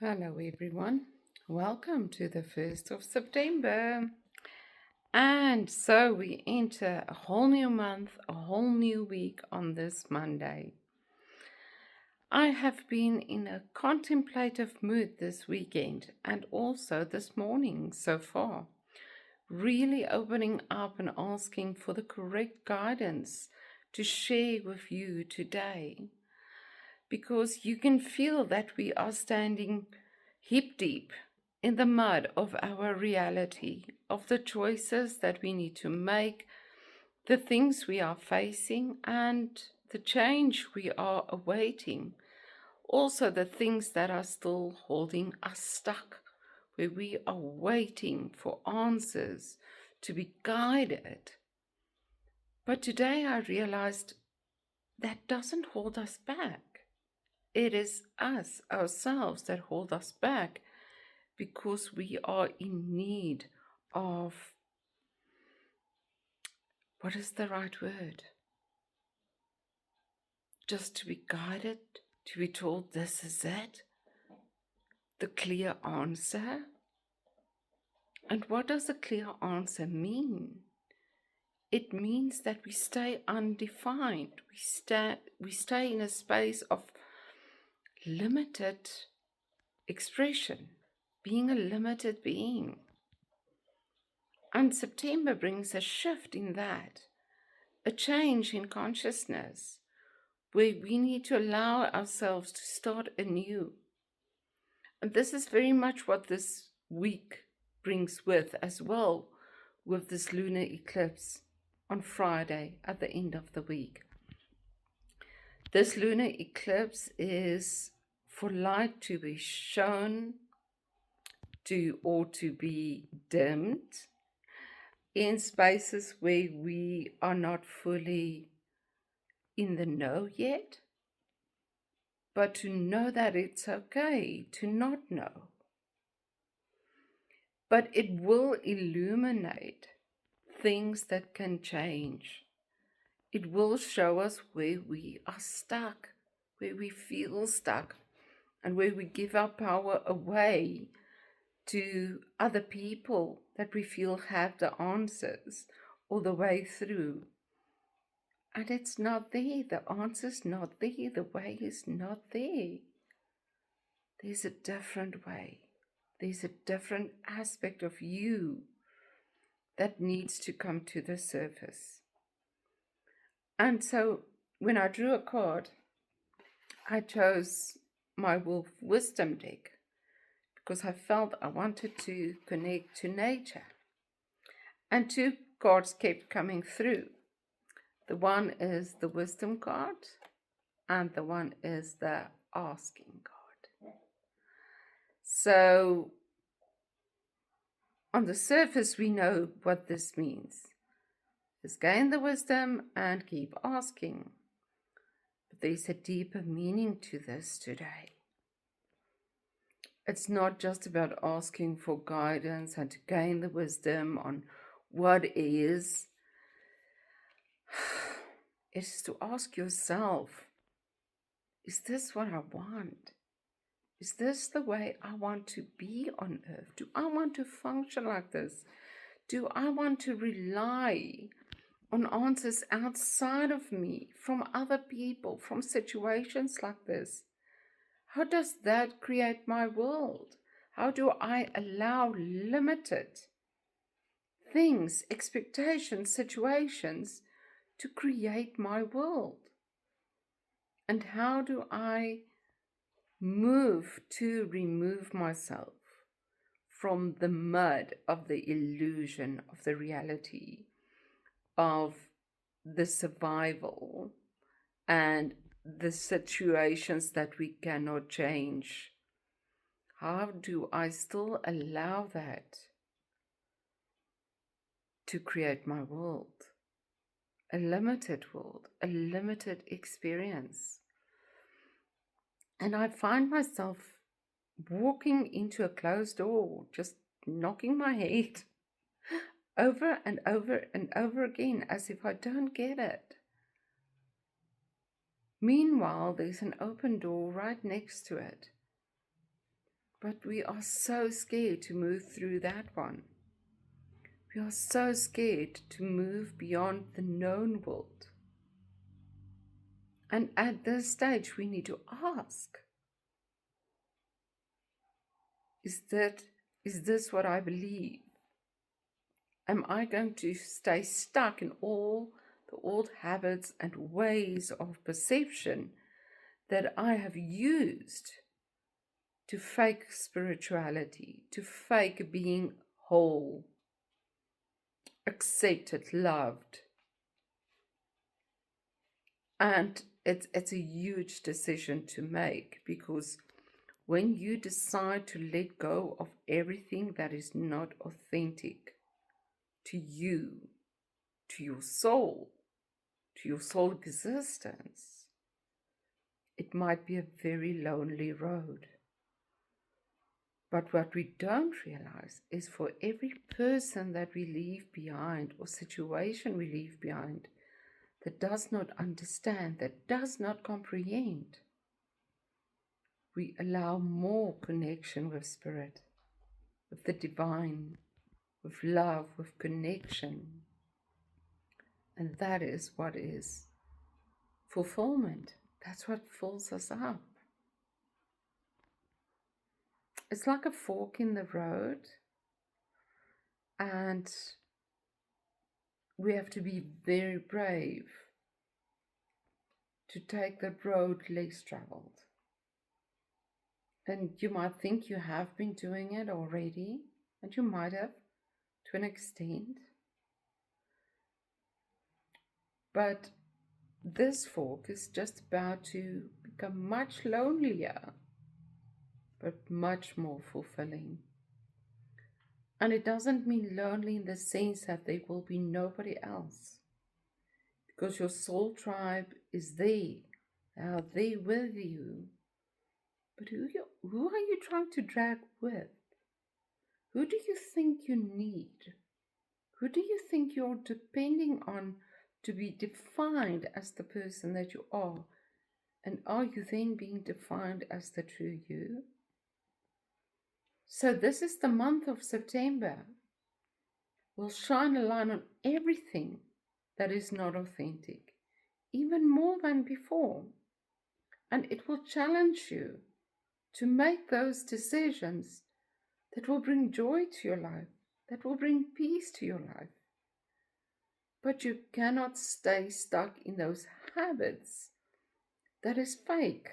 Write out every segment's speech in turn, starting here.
Hello, everyone. Welcome to the 1st of September. And so we enter a whole new month, a whole new week on this Monday. I have been in a contemplative mood this weekend and also this morning so far, really opening up and asking for the correct guidance to share with you today. Because you can feel that we are standing hip deep in the mud of our reality, of the choices that we need to make, the things we are facing, and the change we are awaiting. Also, the things that are still holding us stuck, where we are waiting for answers to be guided. But today I realized that doesn't hold us back. It is us, ourselves, that hold us back because we are in need of, what is the right word? Just to be guided, to be told this is it, the clear answer. And what does a clear answer mean? It means that we stay undefined. We stay in a space of limited expression, being a limited being. And September brings a shift in that, a change in consciousness, where we need to allow ourselves to start anew. And this is very much what this week brings with as well, with this lunar eclipse on Friday at the end of the week. This lunar eclipse is for light to be shown or to be dimmed in spaces where we are not fully in the know yet, but to know that it's okay to not know. But it will illuminate things that can change. It will show us where we are stuck, where we feel stuck, and where we give our power away to other people that we feel have the answers or the way through. And it's not there. The answer's not there. The way is not there. There's a different way. There's a different aspect of you that needs to come to the surface. And so when I drew a card, I chose my Wolf Wisdom deck because I felt I wanted to connect to nature. And two cards kept coming through. The one is the Wisdom card, and the one is the Asking card. So on the surface, we know what this means. Just gain the wisdom and keep asking. But there's a deeper meaning to this today. It's not just about asking for guidance and to gain the wisdom on what is. It's to ask yourself, is this what I want? Is this the way I want to be on earth? Do I want to function like this? Do I want to rely on answers outside of me, from other people, from situations like this? How does that create my world? How do I allow limited things, expectations, situations to create my world? And how do I move to remove myself from the mud of the illusion of the reality of the survival and the situations that we cannot change? How do I still allow that to create my world? A limited world, a limited experience. And I find myself walking into a closed door, just knocking my head over and over and over again as if I don't get it. Meanwhile, there's an open door right next to it. But we are so scared to move through that one. We are so scared to move beyond the known world. And at this stage, we need to ask, is this what I believe? Am I going to stay stuck in all the old habits and ways of perception that I have used to fake spirituality, to fake being whole, accepted, loved? And it's a huge decision to make, because when you decide to let go of everything that is not authentic to you, to your soul existence, it might be a very lonely road. But what we don't realize is for every person that we leave behind or situation we leave behind that does not understand, that does not comprehend, we allow more connection with spirit, with the divine, with love, with connection. And that is what is fulfillment. That's what fills us up. It's like a fork in the road, and we have to be very brave to take the road less traveled. And you might think you have been doing it already, and you might have to an extent. But this fork is just about to become much lonelier, but much more fulfilling. And it doesn't mean lonely in the sense that there will be nobody else, because your soul tribe is there. They are there with you. But who are you trying to drag with? Who do you think you need? Who do you think you're depending on to be defined as the person that you are? And are you then being defined as the true you? So this is the month of September. We'll shine a light on everything that is not authentic, even more than before. And it will challenge you to make those decisions that will bring joy to your life, that will bring peace to your life. But you cannot stay stuck in those habits that is fake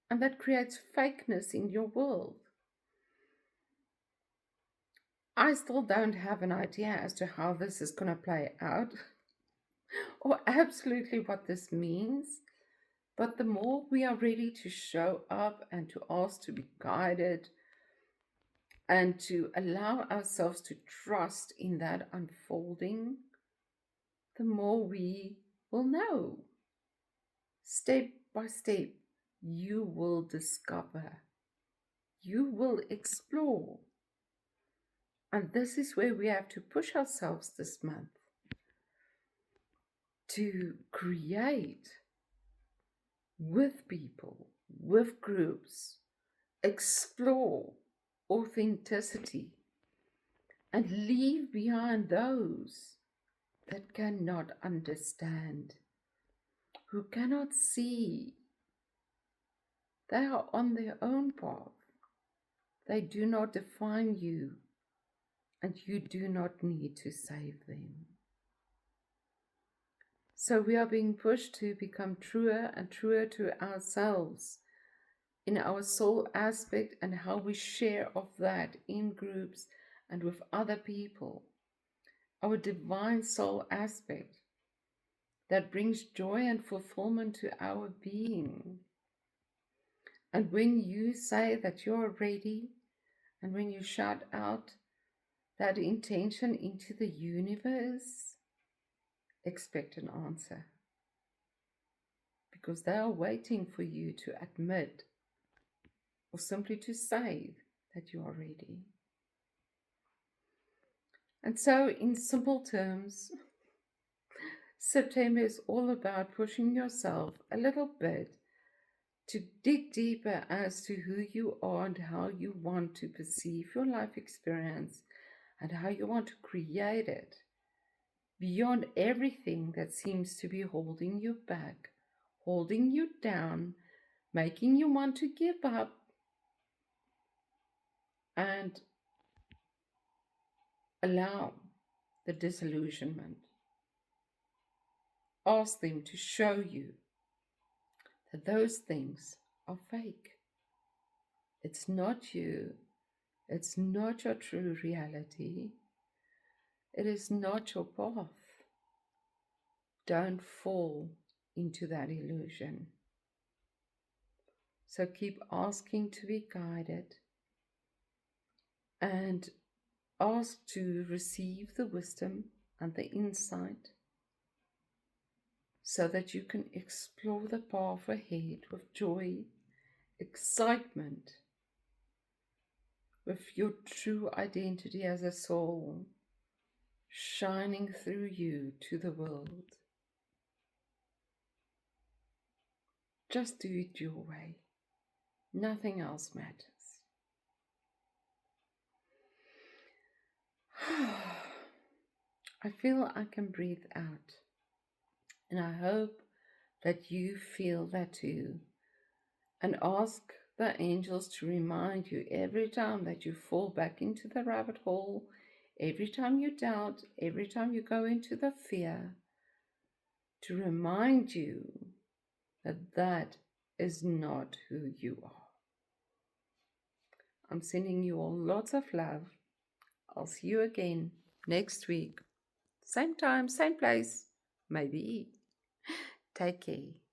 and that creates fakeness in your world. I still don't have an idea as to how this is going to play out or absolutely what this means. But the more we are ready to show up and to ask to be guided and to allow ourselves to trust in that unfolding, the more we will know. Step by step, you will discover, you will explore. And this is where we have to push ourselves this month to create with people, with groups, explore authenticity and leave behind those that cannot understand, who cannot see. They are on their own path. They do not define you, and you do not need to save them. So we are being pushed to become truer and truer to ourselves in our soul aspect and how we share of that in groups and with other people. Our divine soul aspect that brings joy and fulfillment to our being. And when you say that you're ready, and when you shout out that intention into the universe, expect an answer. Because they are waiting for you to admit or simply to say that you are ready. And so, in simple terms, September is all about pushing yourself a little bit to dig deeper as to who you are and how you want to perceive your life experience and how you want to create it beyond everything that seems to be holding you back, holding you down, making you want to give up, and allow the disillusionment. Ask them to show you that those things are fake. It's not you. It's not your true reality. It is not your path. Don't fall into that illusion. So keep asking to be guided and ask to receive the wisdom and the insight so that you can explore the path ahead with joy, excitement, with your true identity as a soul shining through you to the world. Just do it your way. Nothing else matters. I feel I can breathe out, and I hope that you feel that too. And ask the angels to remind you every time that you fall back into the rabbit hole, every time you doubt, every time you go into the fear, to remind you that that is not who you are. I'm sending you all lots of love. I'll see you again next week. Same time, same place, maybe. Take care.